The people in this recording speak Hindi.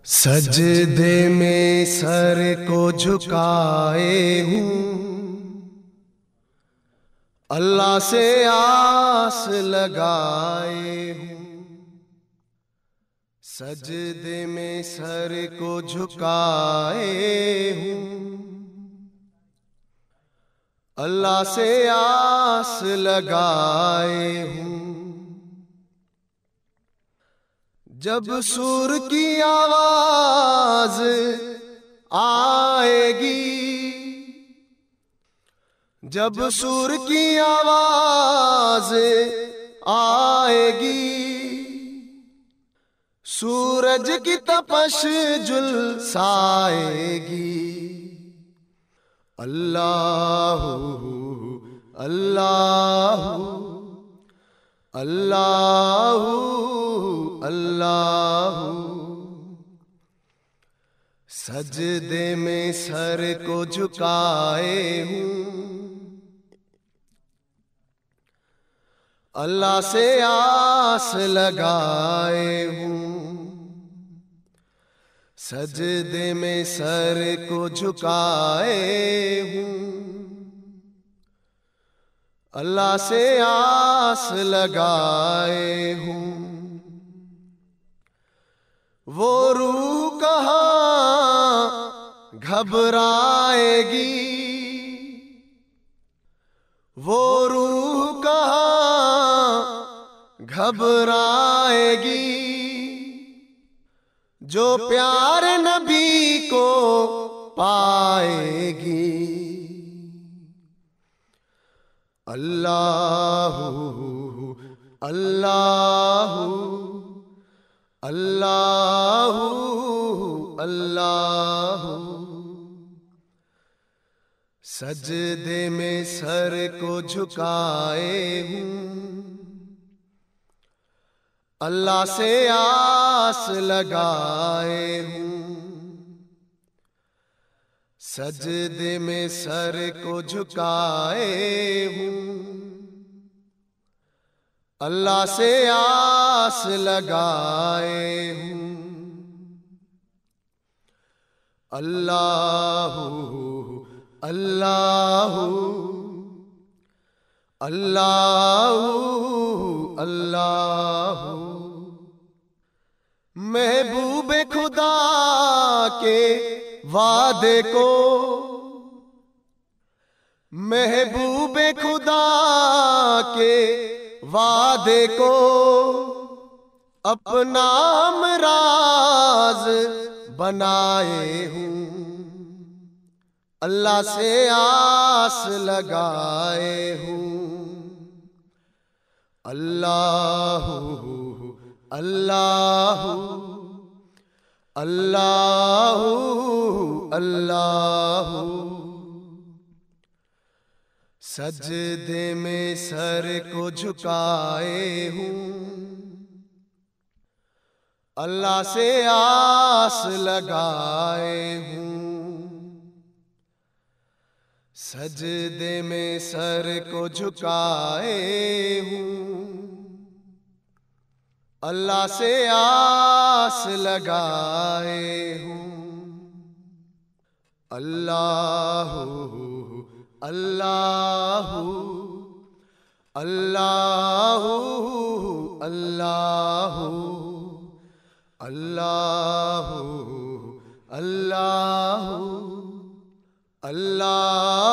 सजदे में सर को झुकाए हूँ, अल्लाह से आस लगाए हूँ। सजदे में सर को झुकाए हूँ, अल्लाह से आस लगाए हूँ। जब सुर की आवाज आएगी, जब सुर की आवाज आएगी, सूरज की तपश झुलसाएगी। अल्लाह अल्लाह अल्लाह अल्लाह। सजदे में सर को झुकाए हूँ, अल्लाह से आस लगाए हूँ। सजदे में सर को झुकाए हूँ, अल्लाह से आस लगाए हूँ। वो रूह कहाँ घबराएगी, वो रूह कहाँ घबराएगी, जो प्यार नबी को पाएगी। अल्लाह अल्लाह अल्लाह अल्लाह। सजदे में सर को झुकाए हूँ, अल्लाह से आस लगाए हूँ। सजदे में सर को झुकाए हूँ, अल्लाह से आस लगाए हूँ। अल्लाह अल्लाह अल्लाह अल्लाह। महबूबे खुदा के वादे को, महबूबे खुदा के वादे को अपना हमराज बनाए हूँ। अल्लाह से आस लगाए हूँ। अल्लाह अल्लाह अल्लाह अल्लाह। सजदे में सर को झुकाए हूँ, अल्लाह से आस लगाए हूँ। सजदे में सर को झुकाए हूँ, अल्लाह से आस लगाए हूँ। अल्लाह अल्लाह अल्लाह अल्लाह अल्लाह अल्लाह अल्लाह